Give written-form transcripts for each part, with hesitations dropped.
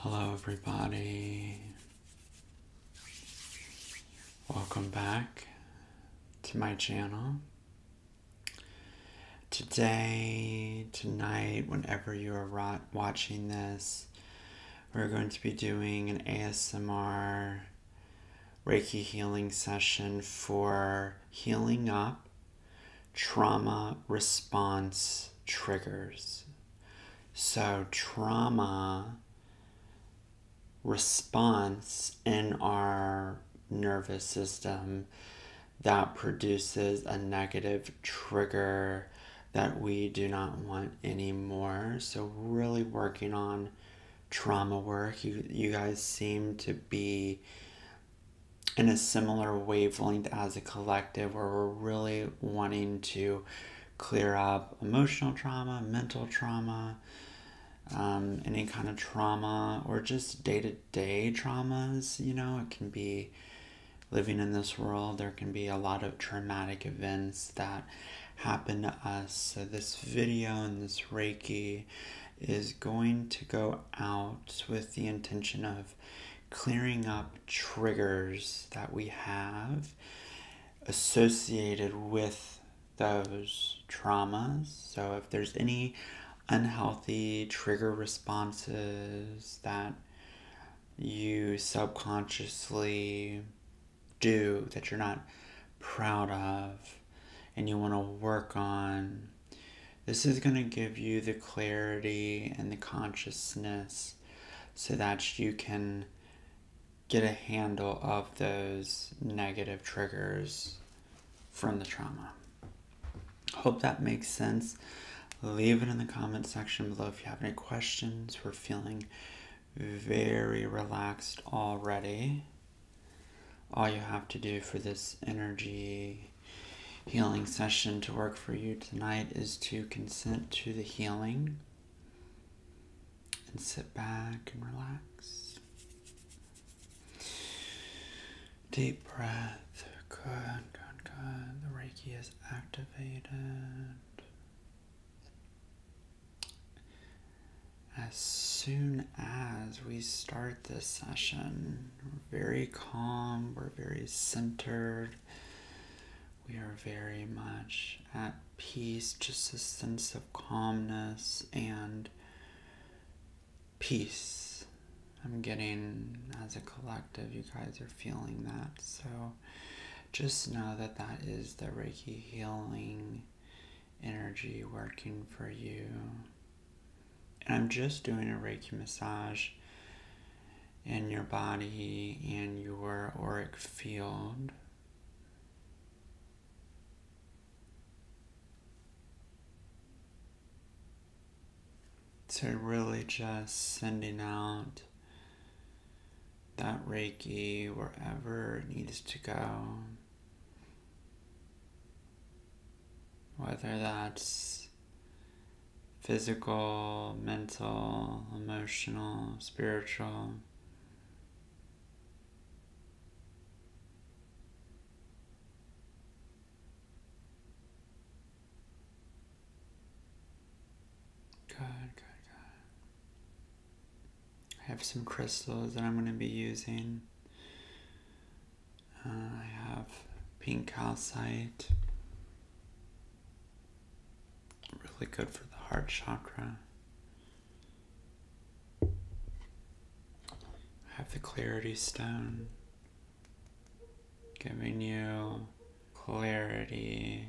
Hello everybody, welcome back to my channel. Tonight, whenever you are watching this, we're going to be doing an ASMR Reiki healing session for healing up trauma response triggers. So trauma response in our nervous system that produces a negative trigger that we do not want anymore. So really working on trauma work. You guys seem to be in a similar wavelength as a collective where we're really wanting to clear up emotional trauma, mental trauma, any kind of trauma, or just day-to-day traumas. It can be living in this world. There can be a lot of traumatic events that happen to us. So this video and this Reiki is going to go out with the intention of clearing up triggers that we have associated with those traumas. So if there's any unhealthy trigger responses that you subconsciously do that you're not proud of and you want to work on, this is going to give you the clarity and the consciousness so that you can get a handle of those negative triggers from the trauma. Hope that makes sense. Leave it in the comment section below if you have any questions. We're feeling very relaxed already. All you have to do for this energy healing session to work for you tonight is to consent to the healing and sit back and relax. Deep breath. Good. The Reiki is activated. As soon as we start this session, we're very calm, we're very centered, we are very much at peace, just a sense of calmness and peace. I'm getting, as a collective, you guys are feeling that, so just know that that is the Reiki healing energy working for you. And I'm just doing a Reiki massage in your body and your auric field. So really just sending out that Reiki wherever it needs to go. Whether that's physical, mental, emotional, spiritual. Good. I have some crystals that I'm going to be using. I have pink calcite. Really good for the heart chakra. I have the clarity stone, giving you clarity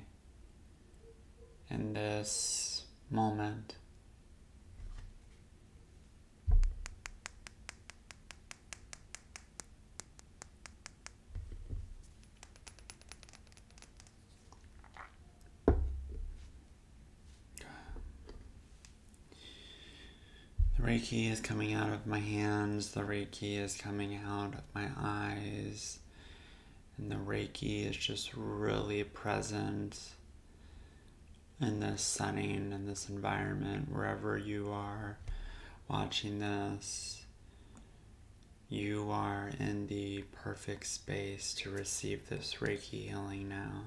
in this moment. The Reiki is coming out of my hands, the Reiki is coming out of my eyes, and the Reiki is just really present in this setting, in this environment, wherever you are watching this. You are in the perfect space to receive this Reiki healing now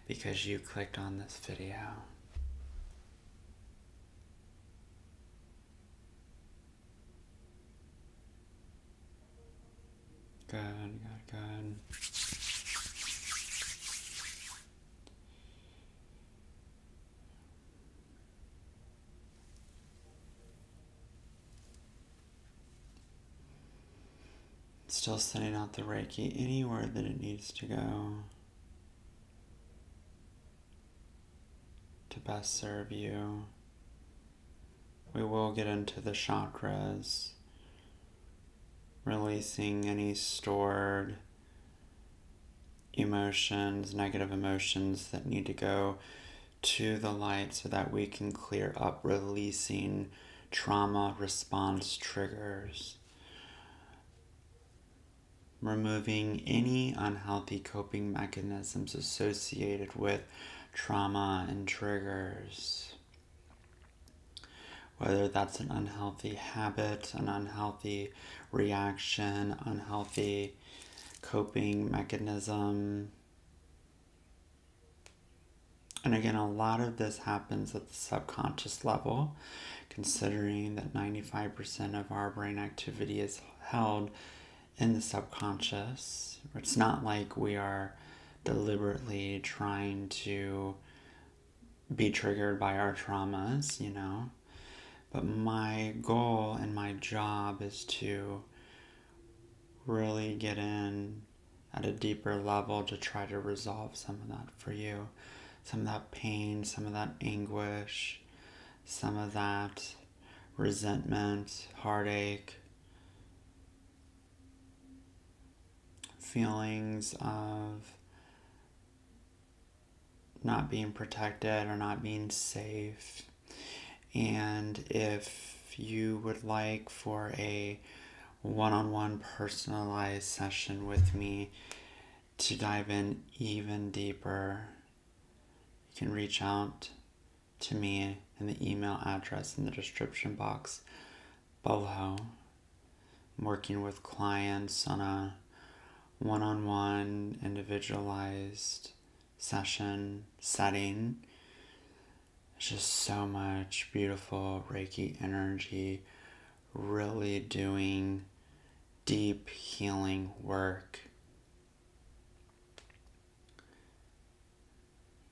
because you clicked on this video. Good, good, good. Still sending out the Reiki anywhere that it needs to go to best serve you. We will get into the chakras, releasing any stored emotions, negative emotions that need to go to the light so that we can clear up, releasing trauma response triggers, removing any unhealthy coping mechanisms associated with trauma and triggers. Whether that's an unhealthy habit, an unhealthy reaction, unhealthy coping mechanism. And again, a lot of this happens at the subconscious level, considering that 95% of our brain activity is held in the subconscious. It's not like we are deliberately trying to be triggered by our traumas, you know. But my goal and my job is to really get in at a deeper level to try to resolve some of that for you. Some of that pain, some of that anguish, some of that resentment, heartache, feelings of not being protected or not being safe. And if you would like for a one-on-one personalized session with me to dive in even deeper, you can reach out to me in the email address in the description box below. I'm working with clients on a one-on-one individualized setting. It's just so much beautiful Reiki energy, really doing deep healing work.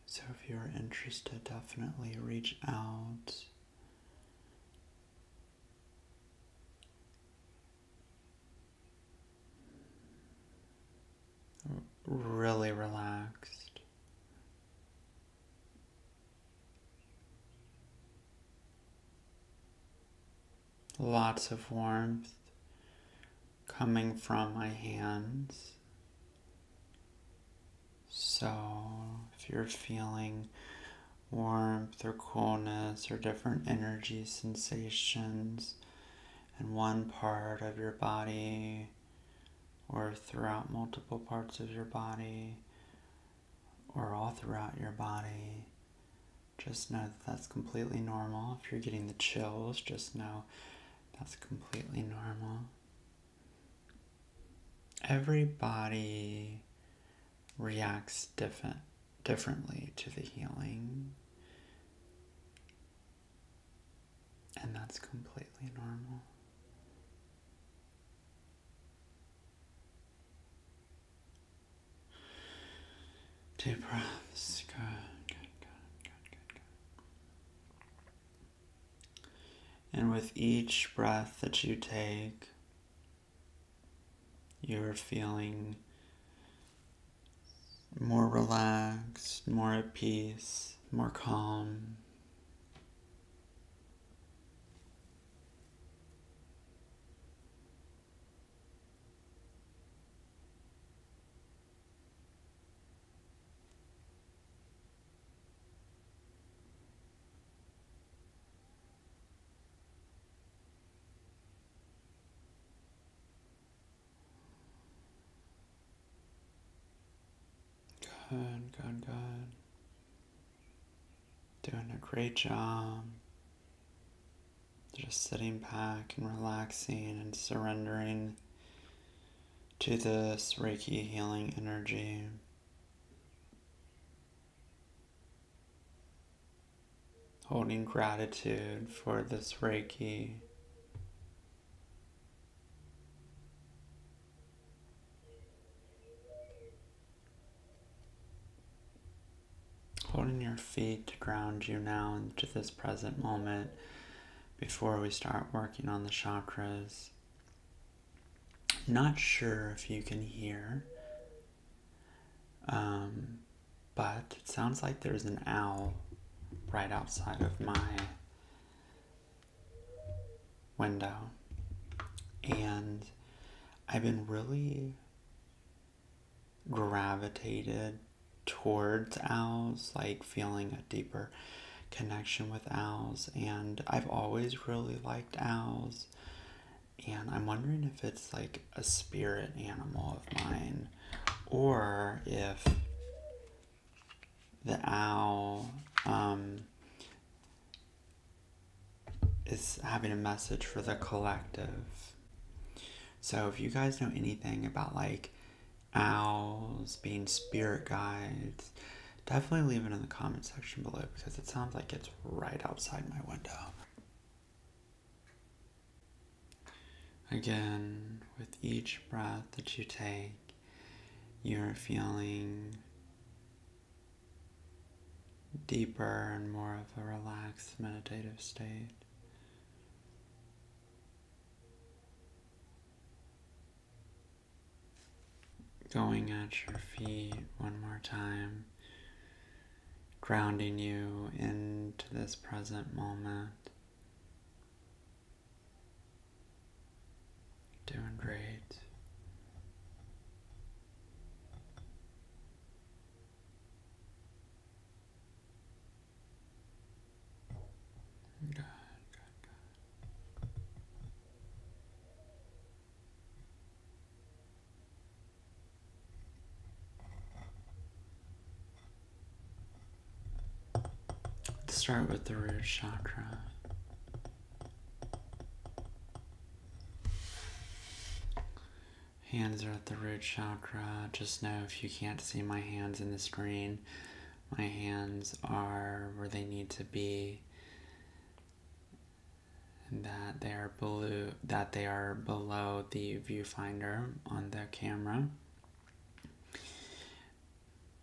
So if you're interested, definitely reach out. Really relaxed. Lots of warmth coming from my hands. So if you're feeling warmth or coolness or different energy sensations in one part of your body or throughout multiple parts of your body or all throughout your body, just know that that's completely normal. If you're getting the chills, just know that's completely normal. Everybody reacts differently to the healing, and that's completely normal. Deep breaths. Good. And with each breath that you take, you're feeling more relaxed, more at peace, more calm. Good. Doing a great job. Just sitting back and relaxing and surrendering to this Reiki healing energy. Holding gratitude for this Reiki. your feet to ground you now into this present moment before we start working on the chakras. Not sure if you can hear, but it sounds like there's an owl right outside of my window. And I've been really gravitated towards owls, like feeling a deeper connection with owls, and I've always really liked owls, and I'm wondering if it's like a spirit animal of mine, or if the owl is having a message for the collective. So if you guys know anything about like owls being spirit guides, definitely leave it in the comment section below, because it sounds like it's right outside my window. Again, with each breath that you take, you're feeling deeper and more of a relaxed meditative state. Going at your feet one more time, grounding you into this present moment. Doing great. Good, good, good. Let's start with the root chakra. Hands are at the root chakra. Just know, if you can't see my hands in the screen, my hands are where they need to be, and that they are below the viewfinder on the camera.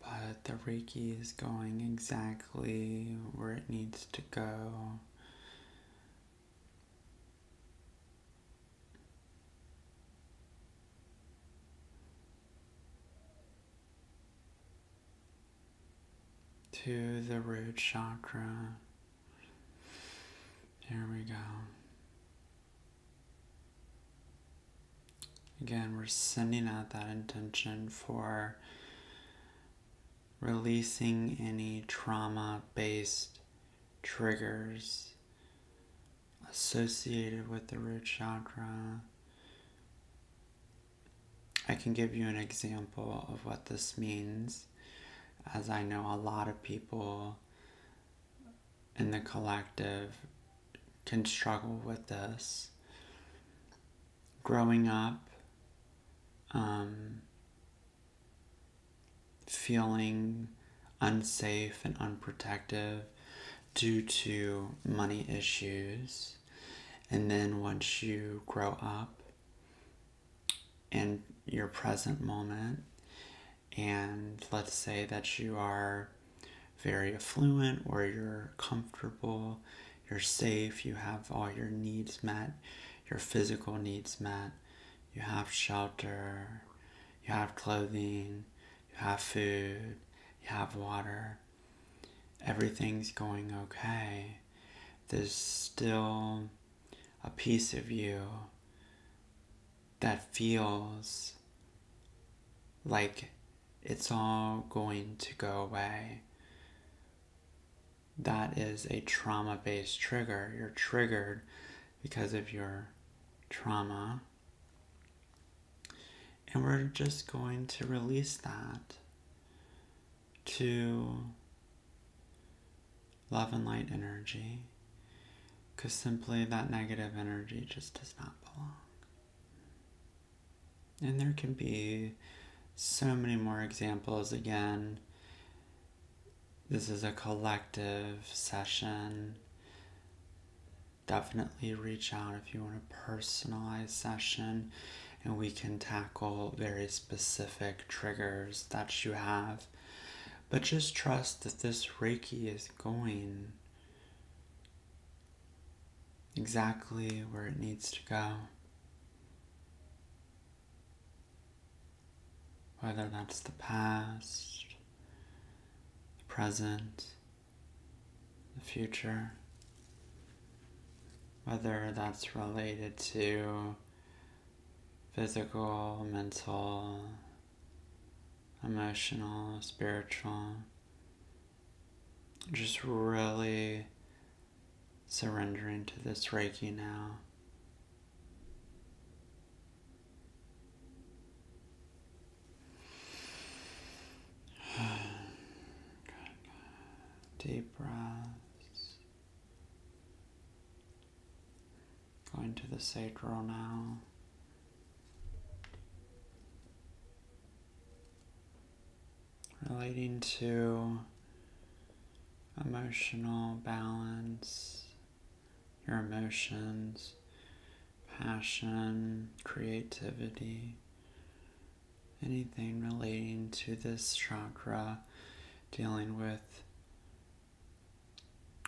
But the Reiki is going exactly where it needs to go. To the root chakra. There we go. Again, we're sending out that intention for releasing any trauma-based triggers associated with the root chakra. I can give you an example of what this means, as I know a lot of people in the collective can struggle with this. Growing up, feeling unsafe and unprotected due to money issues, and then once you grow up in your present moment, and let's say that you are very affluent, or you're comfortable, you're safe, you have all your needs met, your physical needs met, you have shelter, you have clothing, you have food, you have water, everything's going okay, there's still a piece of you that feels like it's all going to go away. That is a trauma-based trigger. You're triggered because of your trauma. And we're just going to release that to love and light energy, because simply that negative energy just does not belong. And there can be so many more examples. Again, this is a collective session. Definitely reach out if you want a personalized session, and we can tackle very specific triggers that you have. But just trust that this Reiki is going exactly where it needs to go. Whether that's the past, the present, the future. Whether that's related to physical, mental, emotional, spiritual. Just really surrendering to this Reiki now. Deep breaths. Going to the sacral now. Relating to emotional balance, your emotions, passion, creativity, anything relating to this chakra, dealing with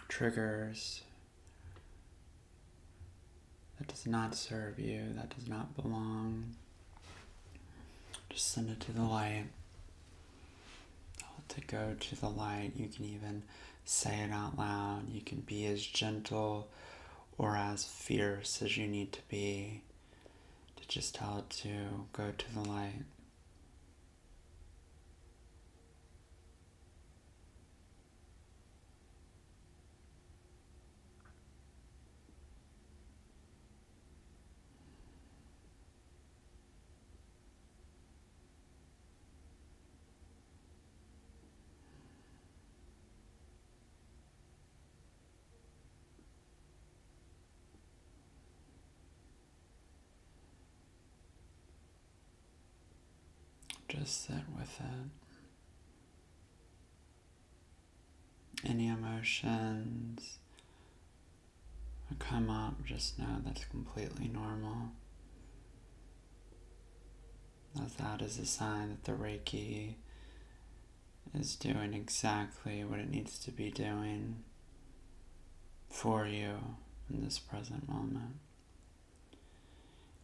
triggers that does not serve you, that does not belong. Just send it to the light. To go to the light. You can even say it out loud. You can be as gentle or as fierce as you need to be to just tell it to go to the light. Just sit with it. Any emotions that come up, just know that's completely normal. As that is a sign that the Reiki is doing exactly what it needs to be doing for you in this present moment.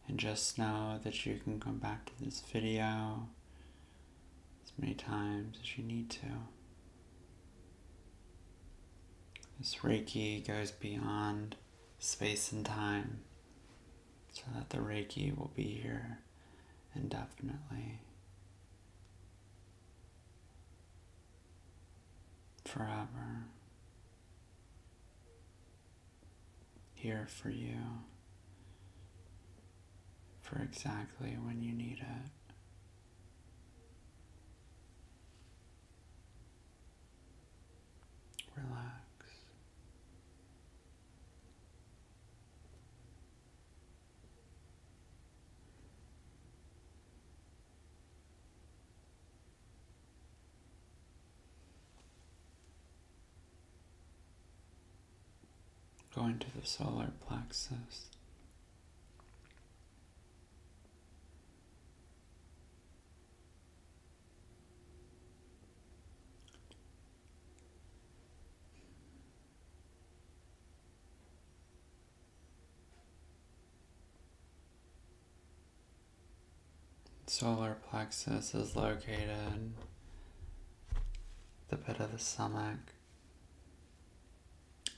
And just know that you can come back to this video as many times as you need to. This Reiki goes beyond space and time, so that the Reiki will be here indefinitely, forever, here for you, for exactly when you need it. Relax. Going to the solar plexus. Solar plexus is located at the pit of the stomach.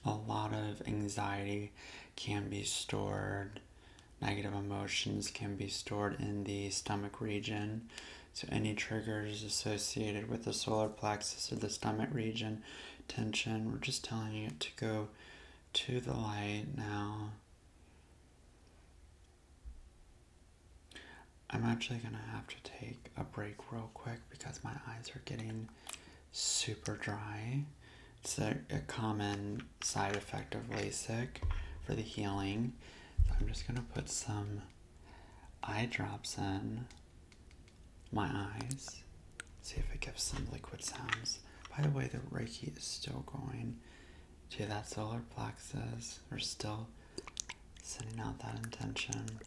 A lot of anxiety can be stored, negative emotions can be stored in the stomach region. So any triggers associated with the solar plexus or the stomach region, tension, we're just telling it to go to the light now. I'm actually going to have to take a break real quick because my eyes are getting super dry. It's a common side effect of LASIK for the healing. So I'm just going to put some eye drops in my eyes. See if it gives some liquid sounds. By the way, the Reiki is still going to that solar plexus. We're still sending out that intention.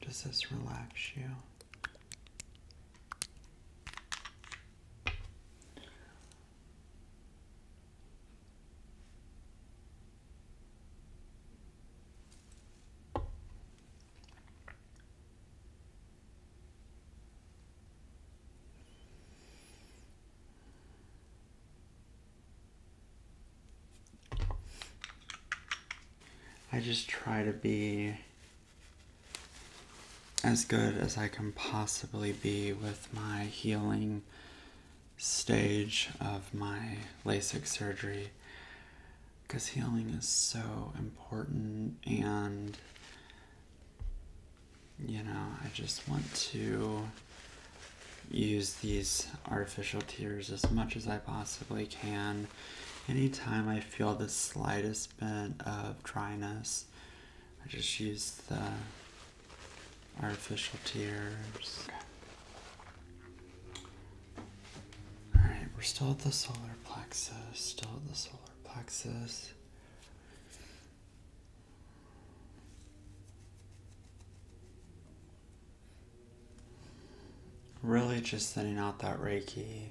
Does this relax you? I just try to be as good as I can possibly be with my healing stage of my LASIK surgery, because healing is so important, and I just want to use these artificial tears as much as I possibly can. Anytime I feel the slightest bit of dryness, I just use the artificial tears. Okay. Alright, we're still at the solar plexus, Really just sending out that Reiki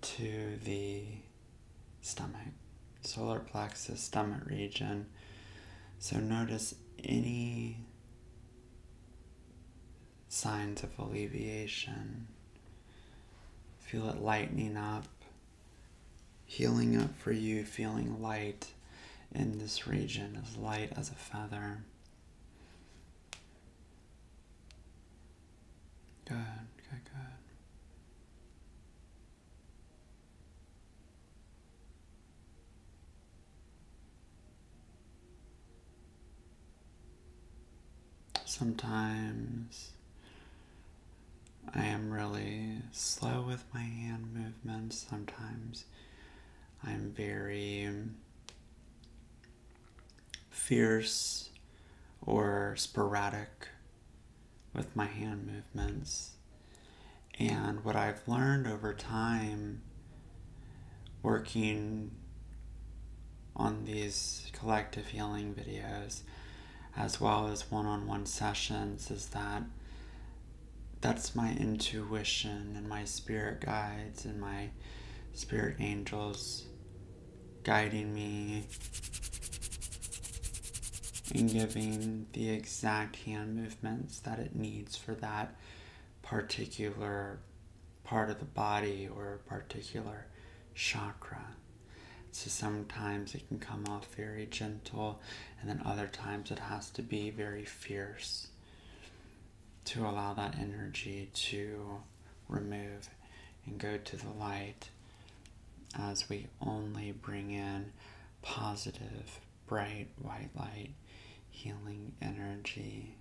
to the stomach, solar plexus, stomach region. So notice any signs of alleviation. Feel it lightening up, healing up for you, feeling light in this region, as light as a feather. Good. Sometimes I am really slow with my hand movements. Sometimes I'm very fierce or sporadic with my hand movements. And what I've learned over time, working on these collective healing videos as well as one-on-one sessions, is that that's my intuition and my spirit guides and my spirit angels guiding me and giving the exact hand movements that it needs for that particular part of the body or a particular chakra. So sometimes it can come off very gentle, and then other times it has to be very fierce to allow that energy to remove and go to the light, as we only bring in positive, bright, white light, healing energy.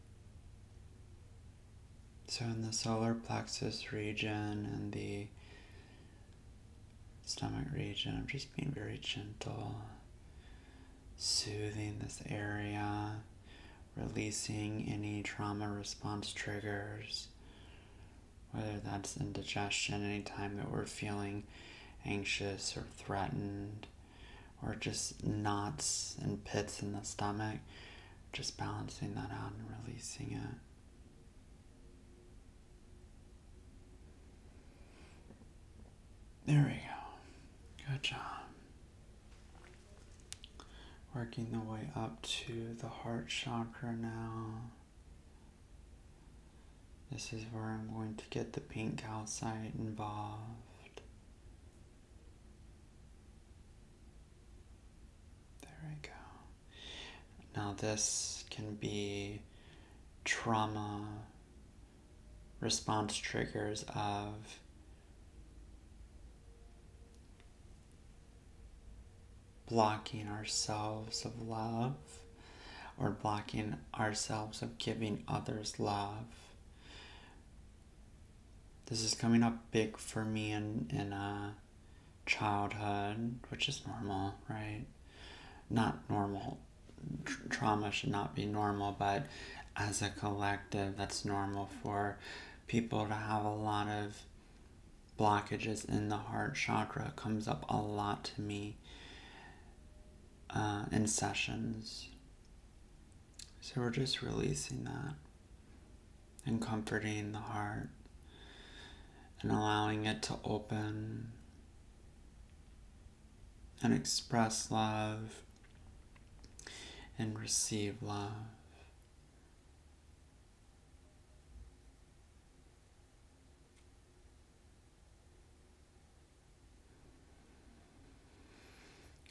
So in the solar plexus region and the stomach region, I'm just being very gentle, soothing this area, releasing any trauma response triggers, whether that's indigestion, anytime that we're feeling anxious or threatened, or just knots and pits in the stomach, just balancing that out and releasing it. There we go. Good job. Working the way up to the heart chakra now. This is where I'm going to get the pink calcite involved. There we go. Now this can be trauma response triggers of blocking ourselves of love, or blocking ourselves of giving others love. This is coming up big for me in childhood, which is normal, right? Not normal. Trauma should not be normal, but as a collective, that's normal for people to have a lot of blockages in the heart chakra. It comes up a lot to me in sessions. So we're just releasing that and comforting the heart and allowing it to open and express love and receive love.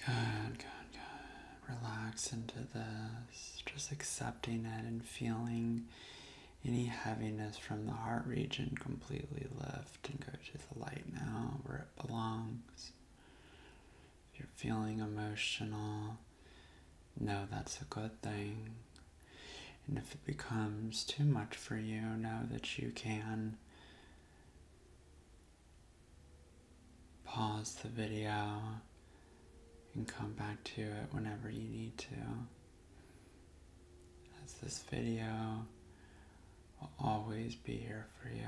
Good, good, good. Relax into this, just accepting it and feeling any heaviness from the heart region completely lift and go to the light now where it belongs. If you're feeling emotional, know that's a good thing. And if it becomes too much for you, know that you can pause the video and come back to it whenever you need to. As this video will always be here for you.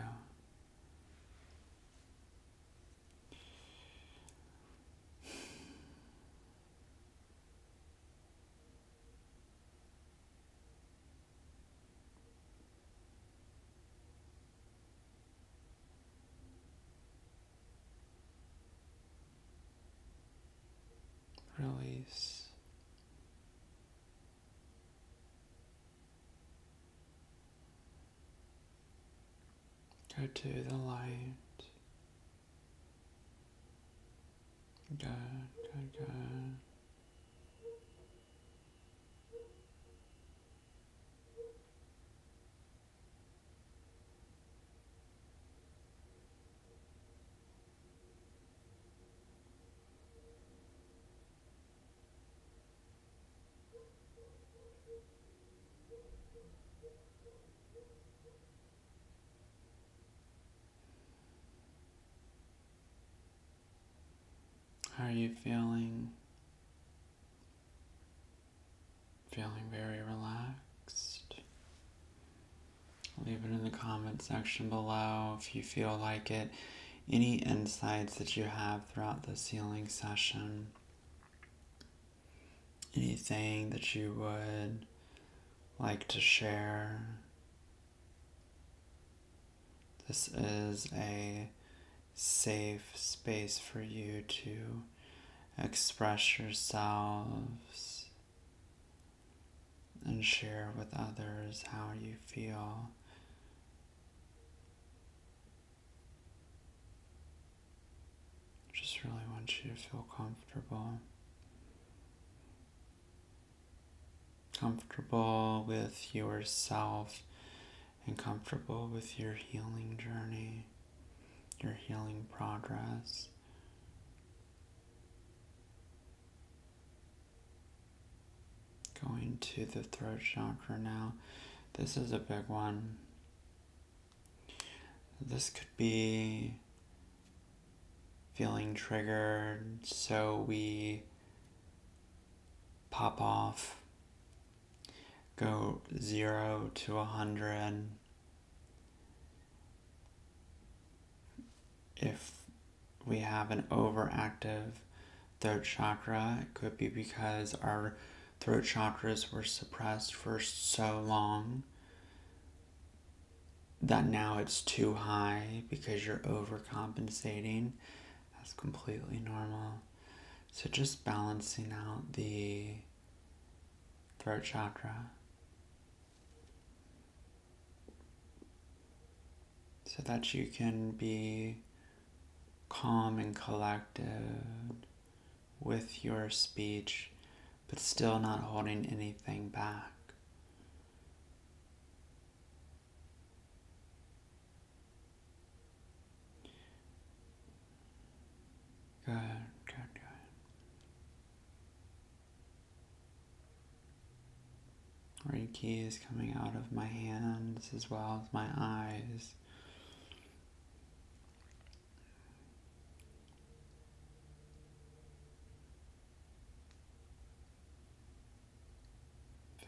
Release. Go to the light. Good, good, good. How are you feeling? Feeling very relaxed? Leave it in the comment section below if you feel like it. Any insights that you have throughout this healing session. Anything that you would like to share. This is a safe space for you to express yourselves and share with others how you feel. Just really want you to feel comfortable. Comfortable with yourself and comfortable with your healing journey, your healing progress. Going to the throat chakra now. This is a big one. This could be feeling triggered, so we pop off, go 0 to 100. If we have an overactive throat chakra, it could be because our throat chakras were suppressed for so long that now it's too high because you're overcompensating. That's completely normal. So just balancing out the throat chakra so that you can be calm and collected with your speech, but still not holding anything back. Good, good, good. Reiki is coming out of my hands as well as my eyes.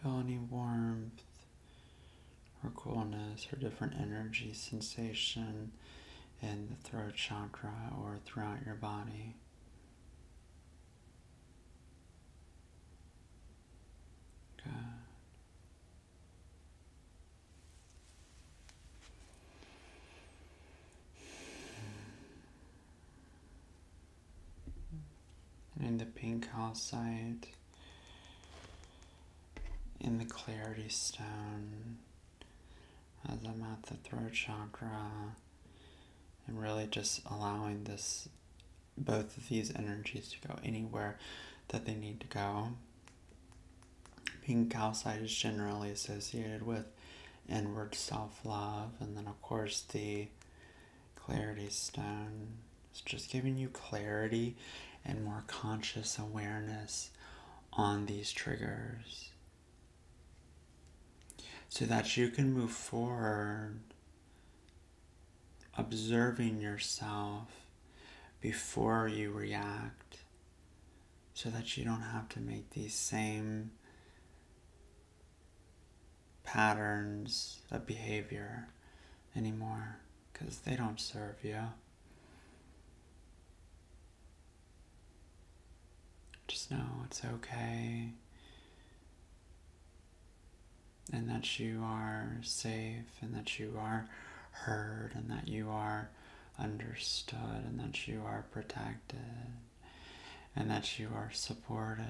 Feel any warmth or coolness or different energy sensation in the throat chakra or throughout your body. Good. putting the pink calcite in the clarity stone as I'm at the throat chakra, and really just allowing both of these energies to go anywhere that they need to go. Pink calcite is generally associated with inward self-love, and then of course the clarity stone is just giving you clarity and more conscious awareness on these triggers so that you can move forward observing yourself before you react, so that you don't have to make these same patterns of behavior anymore, because they don't serve you. Just know it's okay, and that you are safe, and that you are heard, and that you are understood, and that you are protected, and that you are supported.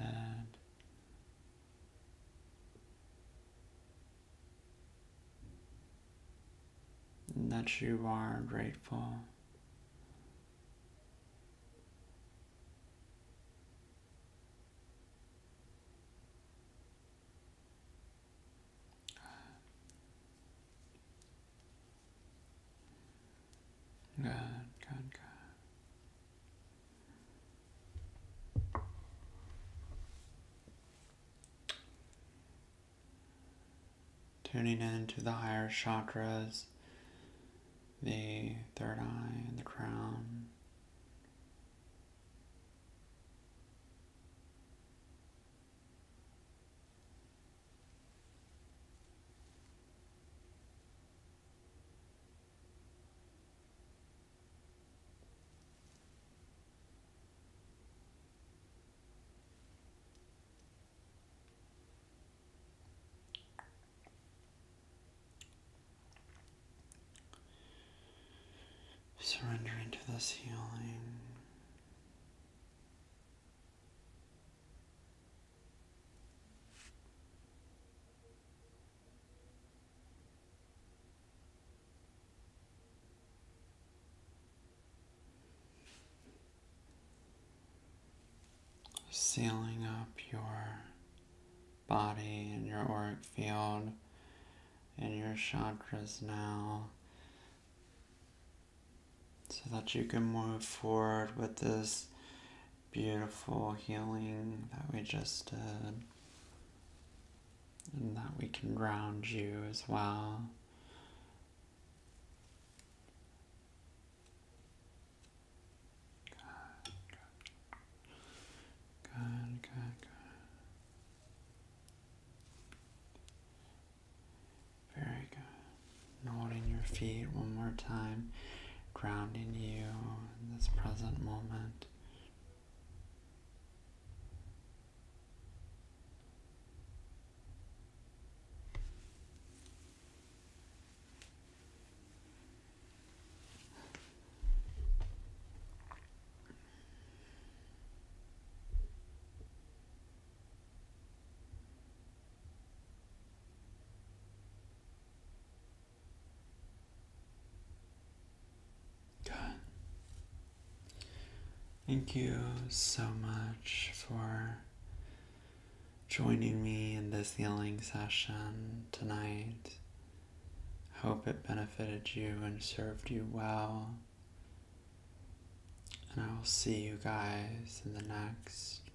And that you are grateful. Good, good, good. Tuning into the higher chakras, the third eye and the crown. Surrendering to this healing. Sealing up your body and your auric field and your chakras now, so that you can move forward with this beautiful healing that we just did, and that we can ground you as well. Good, good, good. Very good. And holding your feet one more time, grounding you in this present moment. Thank you so much for joining me in this healing session tonight. Hope it benefited you and served you well. And I will see you guys in the next